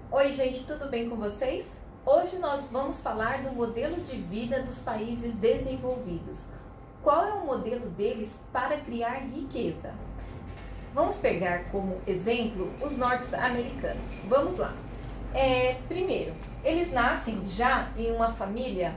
Oi gente, tudo bem com vocês? Hoje nós vamos falar do modelo de vida dos países desenvolvidos. Qual é o modelo deles para criar riqueza? Vamos pegar como exemplo os norte-americanos. Vamos lá. Primeiro, eles nascem já em uma família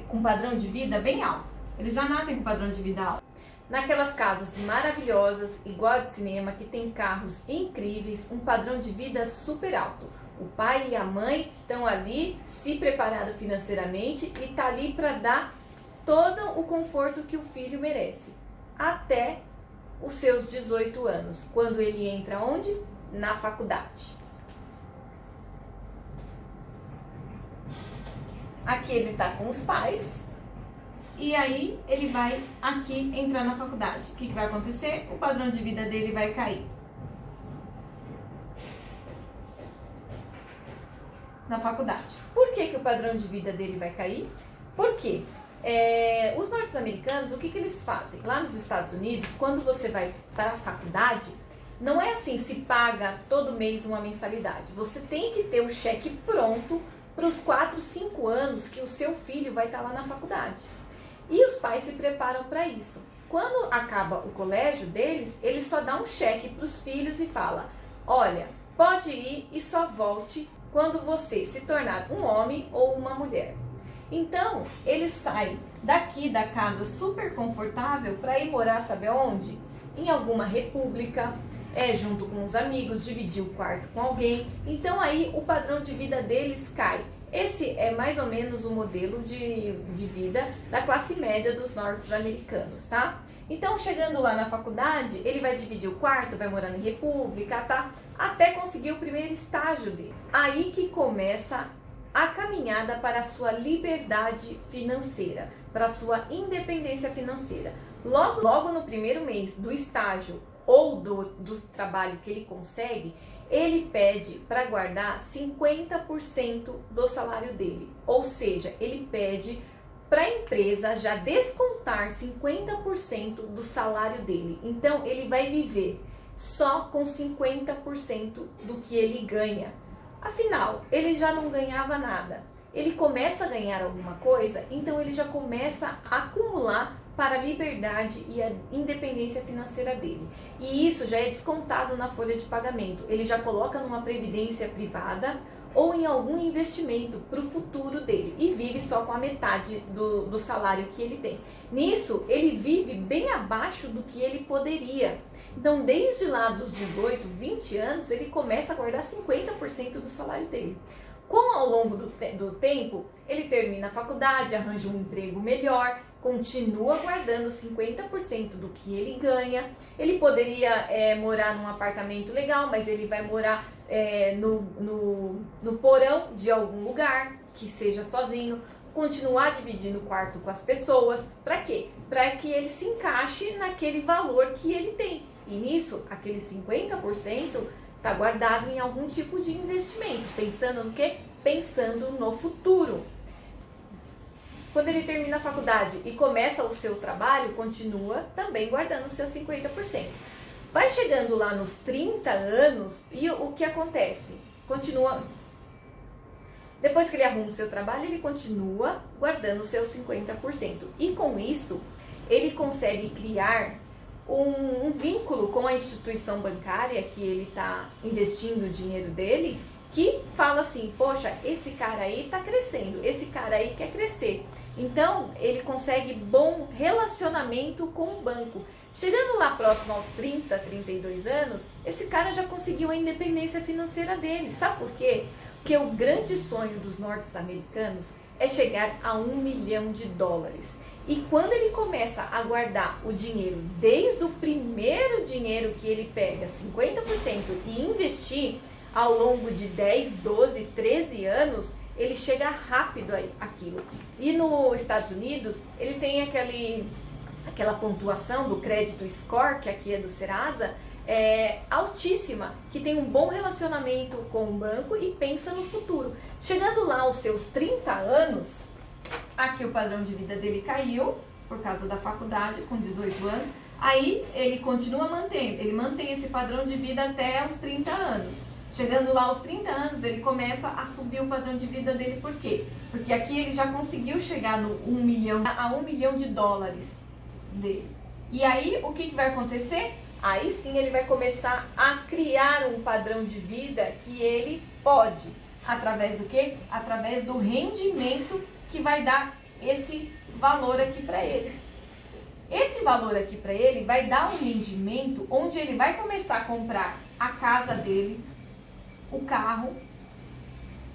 com padrão de vida bem alto. Eles já nascem com padrão de vida alto. Naquelas casas maravilhosas, igual de cinema, que tem carros incríveis, um padrão de vida super alto. O pai e a mãe estão ali se preparando financeiramente e tá ali para dar todo o conforto que o filho merece. Até os seus 18 anos, quando ele entra onde? Na faculdade. Aqui ele está com os pais. E aí ele vai aqui entrar na faculdade. O que vai acontecer? O padrão de vida dele vai cair. Na faculdade. Por que o padrão de vida dele vai cair? Porque os norte-americanos, o que eles fazem? Lá nos Estados Unidos, quando você vai para a faculdade, não é assim, se paga todo mês uma mensalidade. Você tem que ter o cheque pronto para os 4, 5 anos que o seu filho vai estar lá na faculdade. E os pais se preparam para isso. Quando acaba o colégio deles, eles só dão um cheque para os filhos e fala: olha, pode ir e só volte quando você se tornar um homem ou uma mulher. Então, eles saem daqui da casa super confortável para ir morar, sabe aonde? Em alguma república, junto com os amigos, dividir o quarto com alguém. Então aí o padrão de vida deles cai. Esse é mais ou menos o modelo de vida da classe média dos norte-americanos, tá? Então, chegando lá na faculdade, ele vai dividir o quarto, vai morar em república, tá? Até conseguir o primeiro estágio dele. Aí que começa a caminhada para a sua liberdade financeira, para a sua independência financeira. Logo no primeiro mês do estágio ou do trabalho que ele consegue, ele pede para guardar 50% do salário dele. Ou seja, ele pede para a empresa já descontar 50% do salário dele. Então, ele vai viver só com 50% do que ele ganha. Afinal, ele já não ganhava nada. Ele começa a ganhar alguma coisa, então ele já começa a acumular para a liberdade e a independência financeira dele. E isso já é descontado na folha de pagamento. Ele já coloca numa previdência privada ou em algum investimento para o futuro dele e vive só com a metade do salário que ele tem. Nisso, ele vive bem abaixo do que ele poderia. Então, desde lá dos 18, 20 anos, ele começa a guardar 50% do salário dele. Como ao longo do tempo, ele termina a faculdade, arranja um emprego melhor, continua guardando 50% do que ele ganha. Ele poderia morar num apartamento legal, mas ele vai morar no porão de algum lugar, que seja sozinho, continuar dividindo o quarto com as pessoas. Para quê? Para que ele se encaixe naquele valor que ele tem. E nisso, aquele 50% está guardado em algum tipo de investimento. Pensando no quê? Pensando no futuro. Quando ele termina a faculdade e começa o seu trabalho, continua também guardando os seus 50%. Vai chegando lá nos 30 anos e o que acontece? Continua. Depois que ele arruma o seu trabalho, ele continua guardando os seus 50%. E com isso, ele consegue criar um vínculo com a instituição bancária que ele está investindo o dinheiro dele, que fala assim: poxa, esse cara aí está crescendo, esse cara aí quer crescer. Então, ele consegue bom relacionamento com o banco. Chegando lá próximo aos 30, 32 anos, esse cara já conseguiu a independência financeira dele. Sabe por quê? Porque o grande sonho dos norte-americanos é chegar a $1 milhão. E quando ele começa a guardar o dinheiro, desde o primeiro dinheiro que ele pega, 50%, e investir ao longo de 10, 12, 13 anos, ele chega rápido àquilo. E nos Estados Unidos, ele tem aquela pontuação do crédito score, que aqui é do Serasa, altíssima, que tem um bom relacionamento com o banco e pensa no futuro. Chegando lá aos seus 30 anos, aqui o padrão de vida dele caiu, por causa da faculdade, com 18 anos. Aí ele continua mantendo, ele mantém esse padrão de vida até os 30 anos. Chegando lá aos 30 anos, ele começa a subir o padrão de vida dele. Por quê? Porque aqui ele já conseguiu chegar no 1 milhão, a 1 milhão de dólares dele. E aí, o que vai acontecer? Aí sim ele vai começar a criar um padrão de vida que ele pode. Através do quê? Através do rendimento que vai dar esse valor aqui para ele. Esse valor aqui para ele vai dar um rendimento onde ele vai começar a comprar a casa dele, o carro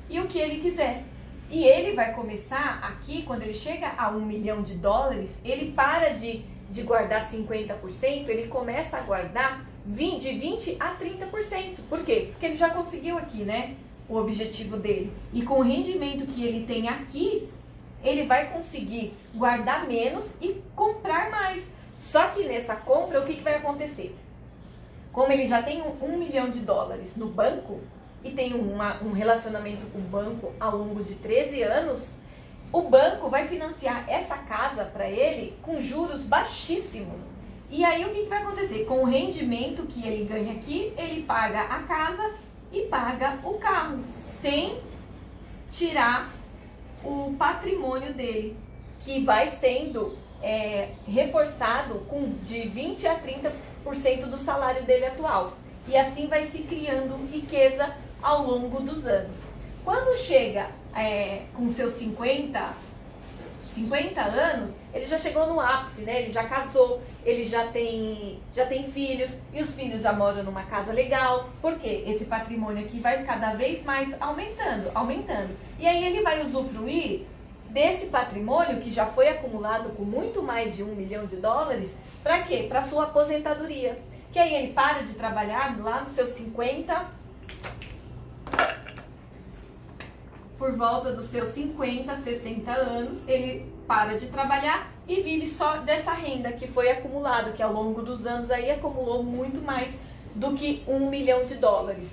e o que ele quiser. E ele vai começar aqui, quando ele chega a 1 milhão de dólares, ele para de guardar 50%, ele começa a guardar de 20% a 30%. Por quê? Porque ele já conseguiu aqui, né, o objetivo dele. E com o rendimento que ele tem aqui, ele vai conseguir guardar menos e comprar mais. Só que nessa compra, o que vai acontecer? Como ele já tem 1 milhão de dólares no banco e tem um relacionamento com o banco ao longo de 13 anos, o banco vai financiar essa casa para ele com juros baixíssimos. E aí o que vai acontecer? Com o rendimento que ele ganha aqui, ele paga a casa e paga o carro, sem tirar o patrimônio dele, que vai sendo reforçado de 20% a 30% do salário dele atual. E assim vai se criando riqueza ao longo dos anos. Quando chega com seus 50 anos, ele já chegou no ápice, né? Ele já casou, ele já tem filhos, e os filhos já moram numa casa legal. Por quê? Esse patrimônio aqui vai cada vez mais aumentando. E aí ele vai usufruir desse patrimônio que já foi acumulado com muito mais de 1 milhão de dólares, para quê? Para sua aposentadoria. Que aí ele para de trabalhar lá nos seus 50, por volta dos seus 50, 60 anos, ele para de trabalhar e vive só dessa renda que foi acumulado, que ao longo dos anos aí acumulou muito mais do que 1 milhão de dólares.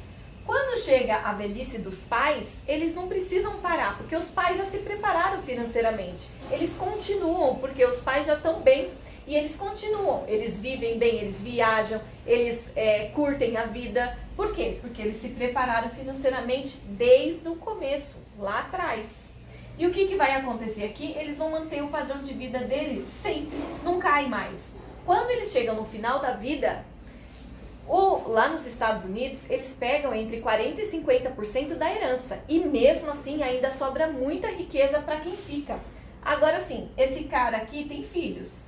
Quando chega a velhice dos pais, eles não precisam parar, porque os pais já se prepararam financeiramente. Eles continuam, porque os pais já estão bem. E eles continuam, eles vivem bem, eles viajam, eles curtem a vida. Por quê? Porque eles se prepararam financeiramente desde o começo, lá atrás. E o que vai acontecer aqui? Eles vão manter o padrão de vida dele sempre, não cai mais. Quando eles chegam no final da vida, lá nos Estados Unidos, eles pegam entre 40% e 50% da herança. E mesmo assim ainda sobra muita riqueza para quem fica. Agora sim, esse cara aqui tem filhos.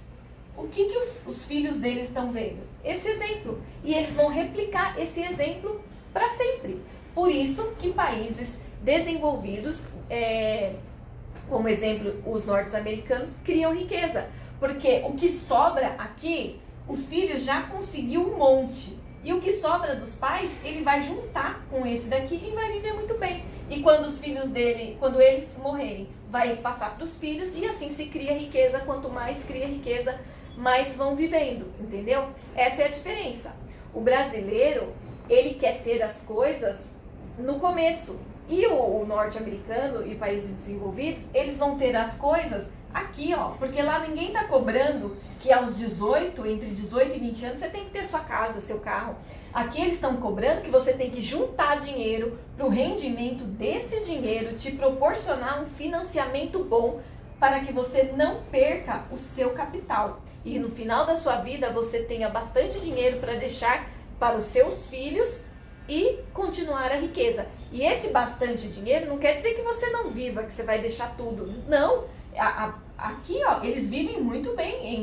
O que os filhos deles estão vendo? Esse exemplo. E eles vão replicar esse exemplo para sempre. Por isso que países desenvolvidos, como exemplo os norte-americanos, criam riqueza. Porque o que sobra aqui, o filho já conseguiu um monte. E o que sobra dos pais, ele vai juntar com esse daqui e vai viver muito bem. E quando os filhos dele, quando eles morrerem, vai passar para os filhos e assim se cria riqueza. Quanto mais cria riqueza, mais vão vivendo, entendeu? Essa é a diferença. O brasileiro, ele quer ter as coisas no começo. E o norte-americano e países desenvolvidos, eles vão ter as coisas aqui, ó. Porque lá ninguém tá cobrando que aos 18, entre 18 e 20 anos, você tem que ter sua casa, seu carro. Aqui eles estão cobrando que você tem que juntar dinheiro para o rendimento desse dinheiro te proporcionar um financiamento bom para que você não perca o seu capital. E no final da sua vida você tenha bastante dinheiro para deixar para os seus filhos e continuar a riqueza. E esse bastante dinheiro não quer dizer que você não viva, que você vai deixar tudo. Não, aqui ó, eles vivem muito bem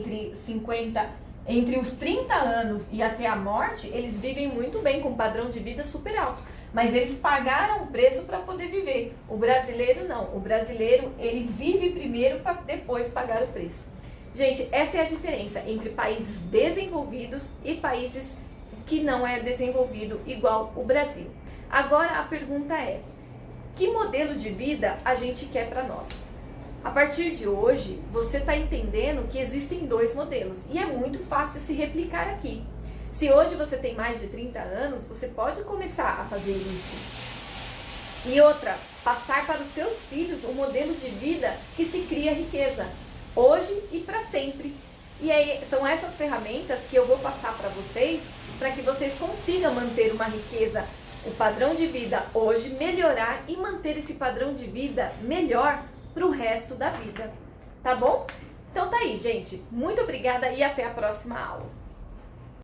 entre os 30 anos e até a morte, eles vivem muito bem com um padrão de vida super alto. Mas eles pagaram o preço para poder viver. O brasileiro não. O brasileiro, ele vive primeiro para depois pagar o preço. Gente, essa é a diferença entre países desenvolvidos e países que não é desenvolvido igual o Brasil. Agora a pergunta é, que modelo de vida a gente quer para nós? A partir de hoje, você está entendendo que existem dois modelos e é muito fácil se replicar aqui. Se hoje você tem mais de 30 anos, você pode começar a fazer isso. E outra, passar para os seus filhos um modelo de vida que se cria riqueza, hoje e para sempre. E aí são essas ferramentas que eu vou passar para vocês que vocês consigam manter uma riqueza o padrão de vida hoje, melhorar e manter esse padrão de vida melhor para o resto da vida, tá bom? Então tá aí, gente. Muito obrigada e até a próxima aula.